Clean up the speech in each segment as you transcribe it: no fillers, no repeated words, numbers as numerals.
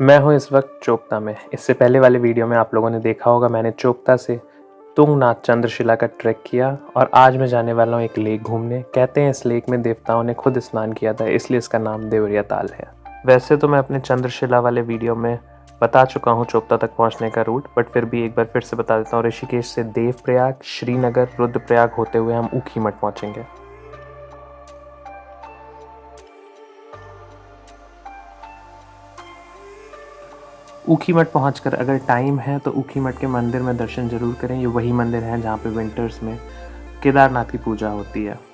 मैं हूँ इस वक्त चोपता में। इससे पहले वाले वीडियो में आप लोगों ने देखा होगा मैंने चोपता से तुंगनाथ चंद्रशिला का ट्रैक किया और आज मैं जाने वाला हूँ एक लेक घूमने। कहते हैं इस लेक में देवताओं ने खुद स्नान किया था, इसलिए इसका नाम देवरिया ताल है। वैसे तो मैं अपने चंद्रशिला वाले वीडियो में बता चुका हूँ चोपता तक पहुँचने का रूट, बट फिर भी एक बार फिर से बता देता हूँ। ऋषिकेश से देवप्रयाग, श्रीनगर, रुद्रप्रयाग होते हुए हम ऊखीमठ पहुँचेंगे। ऊखीमठ पहुंचकर अगर टाइम है तो ऊखीमठ के मंदिर में दर्शन जरूर करें। ये वही मंदिर है जहाँ पे विंटर्स में केदारनाथ की पूजा होती है।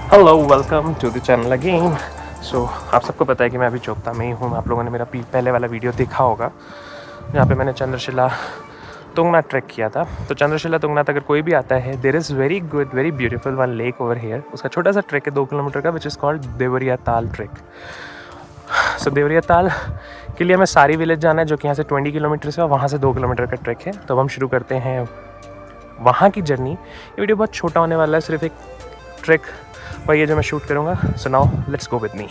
Hello, welcome to the channel again. So आप सबको पता है कि मैं अभी चोपता में ही हूँ। आप लोगों ने मेरा पहले वाला वीडियो देखा होगा जहाँ पे मैंने चंद्रशिला तुंगनाथ ट्रैक किया था। तो चंद्रशिला तुंगनाथ अगर कोई भी आता है, there is very good, very beautiful one lake over here. उसका छोटा सा ट्रैक है 2 किलोमीटर का, विच इज़ कॉल्ड देवरिया ताल ट्रैक। सो देवरिया ताल के लिए हमें सारी विलेज जाना है, जो कि यहाँ से 20 किलोमीटर से और वहाँ से 2 किलोमीटर का ट्रैक है। तो अब हम शुरू करते हैं वहाँ की जर्नी। ये वीडियो बहुत छोटा होने वाला है, सिर्फ एक ट्रैक वही है जो मैं शूट करूँगा। So now let's go with me.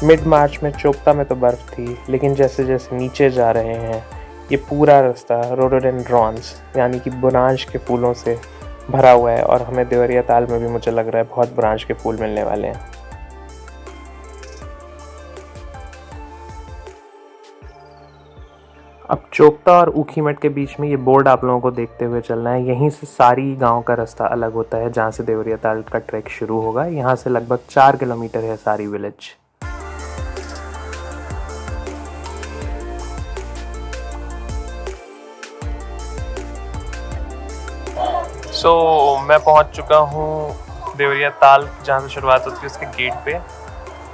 Mid मार्च में चोपता में तो बर्फ़ थी, लेकिन जैसे जैसे नीचे जा रहे हैं ये पूरा रास्ता रोडोडेंड्रॉन्स यानी कि बुरांश के फूलों से भरा हुआ है। और हमें देवरिया ताल में भी मुझे लग रहा है बहुत बुरांश के फूल मिलने वाले हैं। अब चोपता और ऊखीमठ के बीच में ये बोर्ड आप लोगों को देखते हुए चलना है। यहीं से सारी गांव का रास्ता अलग होता है जहाँ से देवरिया ताल का ट्रैक शुरू होगा। यहाँ से लगभग 4 किलोमीटर है सारी विलेज। मैं पहुँच चुका हूँ देवरिया ताल, जहाँ से शुरुआत होती है उसके गेट पे।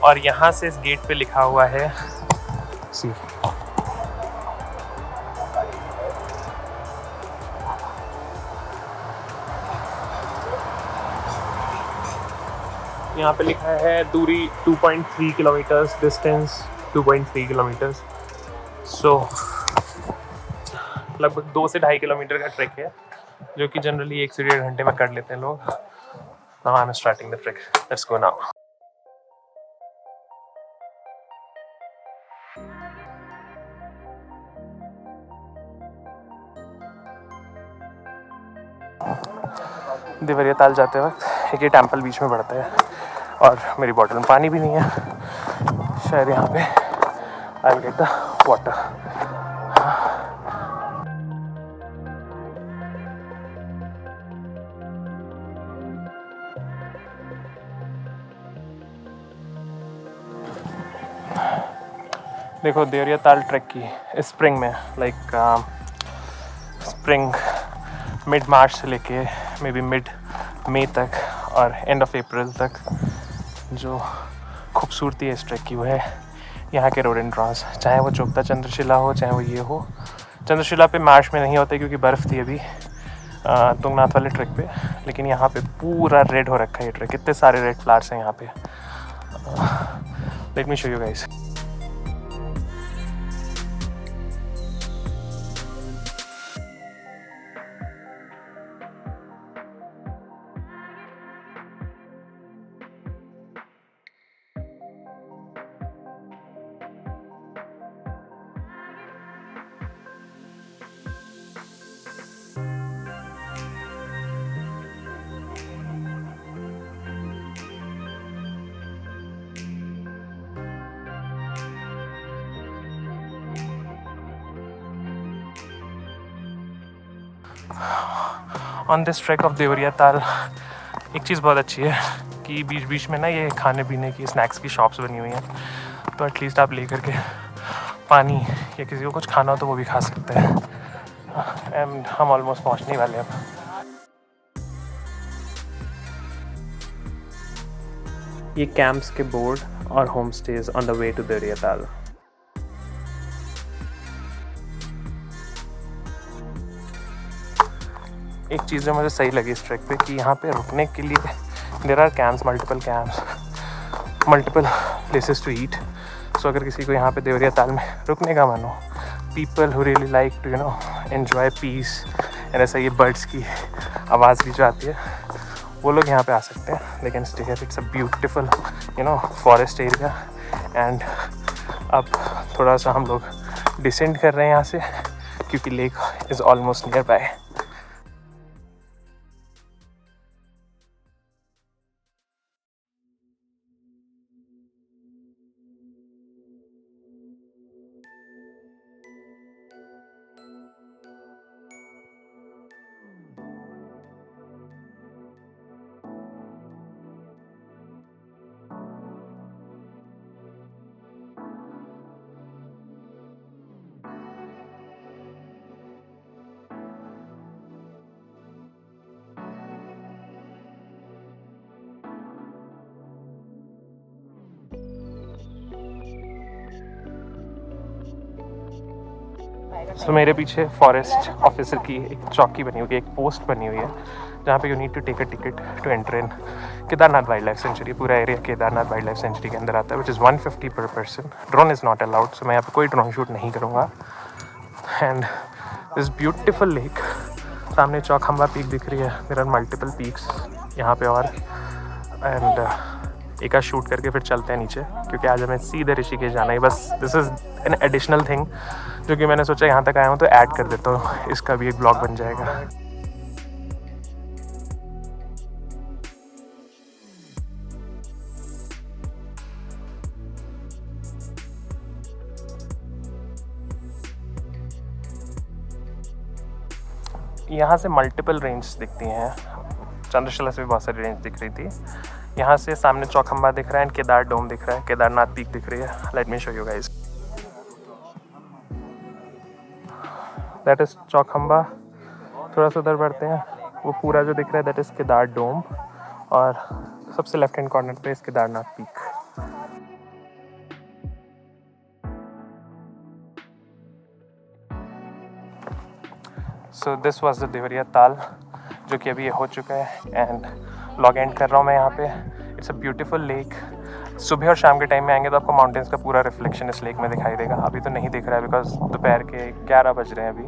और यहाँ से इस गेट पे लिखा हुआ है यहाँ पे लिखा है दूरी 2.3 किलोमीटर्स, डिस्टेंस 2.3 किलोमीटर्स। सो लगभग 2 से 2.5 किलोमीटर का ट्रैक है, जो कि जनरली 1 से 1.5 घंटे में कर लेते हैं लोग। Now I am starting the track, let's go now. Deoria ताल जाते वक्त एक ये टेम्पल बीच में पड़ता है और मेरी बॉटल में पानी भी नहीं है। शायद यहाँ पे I will get the water. देखो देवरिया ताल ट्रैक की स्प्रिंग में स्प्रिंग मिड मार्च से लेके मे बी मिड मई तक और एंड ऑफ अप्रैल तक जो खूबसूरती है इस ट्रैक की वो है यहाँ के रोडेंड्रॉन्स। चाहे वो चोपता चंद्रशिला हो, चाहे वो ये हो। चंद्रशिला पे मार्च में नहीं होता क्योंकि बर्फ़ थी अभी तुंगनाथ वाले ट्रैक पे, लेकिन यहाँ पे पूरा रेड हो रखा है ये ट्रैक। कितने सारे रेड फ्लावर्स हैं यहाँ पे। Let me show you guys. On this track of Deoria Tal एक चीज़ बहुत अच्छी है कि बीच बीच में ना ये खाने पीने की स्नैक्स की शॉप्स बनी हुई हैं, तो एटलीस्ट आप ले करके पानी या किसी को कुछ खाना हो तो वो भी खा सकते हैं। एंड हम ऑलमोस्ट पहुंचने वाले हैं अब। ये कैंप्स के बोर्ड और home stays on the way to Deoria Tal. एक चीज़ जो मुझे सही लगी इस ट्रैक पे कि यहाँ पे रुकने के लिए there are camps, multiple places to eat. So अगर किसी को यहाँ पे देवरिया ताल में रुकने का मन हो, people who really like to enjoy peace and ऐसा ये बर्ड्स की आवाज़ भी जो आती है, वो लोग यहाँ पे आ सकते हैं। They can stay here. It's a beautiful forest area. And अब थोड़ा सा हम लोग डिसेंड कर रहे हैं यहाँ से क्योंकि lake is almost near by. So मेरे पीछे फॉरेस्ट ऑफिसर की एक चौकी बनी हुई है, एक पोस्ट बनी हुई है जहाँ पे you need to take a ticket to enter in Kedarnath wild life sanctuary. पूरा area Kedarnath wild life sanctuary के अंदर आता है, which is 150 per person. Drone is not allowed, so मैं यहाँ पे कोई ड्रोन शूट नहीं करूँगा। एंड दिस ब्यूटीफुल लेक, सामने चौखंबा पीक दिख रही है। देयर आर मल्टीपल पीक्स यहाँ पे और एंड एक शूट करके फिर चलते हैं नीचे क्योंकि आज हमें सीधे ऋषिकेश जाना है। बस this is an additional thing जो कि मैंने सोचा यहाँ तक आया हूँ तो ऐड कर देता हूँ, इसका भी एक ब्लॉग बन जाएगा। यहाँ से मल्टीपल रेंज दिखती हैं, चंद्रशिला से भी बहुत सारी रेंज दिख रही थी। यहाँ से सामने चौखंबा दिख रहा है एंड केदार डोम दिख रहा है, केदारनाथ पीक दिख रही है। Let me show you guys. That is Chaukhamba. थोड़ा सा उधर बढ़ते हैं, वो पूरा जो दिख रहा है दैट इज़ केदार डोम, और सबसे लेफ्ट हैंड कॉर्नर पे is Kedarnath peak. So this was the Deoria ताल जो कि अभी ये हो चुका है एंड लॉग एंड कर रहा हूँ मैं यहाँ पे। It's a beautiful lake. सुबह और शाम के टाइम में आएंगे तो आपको माउंटेन्स का पूरा रिफ्लेक्शन इस लेक में दिखाई देगा। अभी तो नहीं दिख रहा है बिकॉज दोपहर के 11 बज रहे हैं अभी।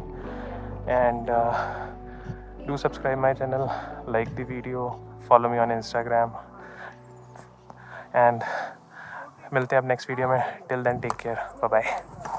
And do subscribe my channel, like the video, follow me on Instagram and मिलते हैं अब नेक्स्ट वीडियो में। Till then take care, bye bye.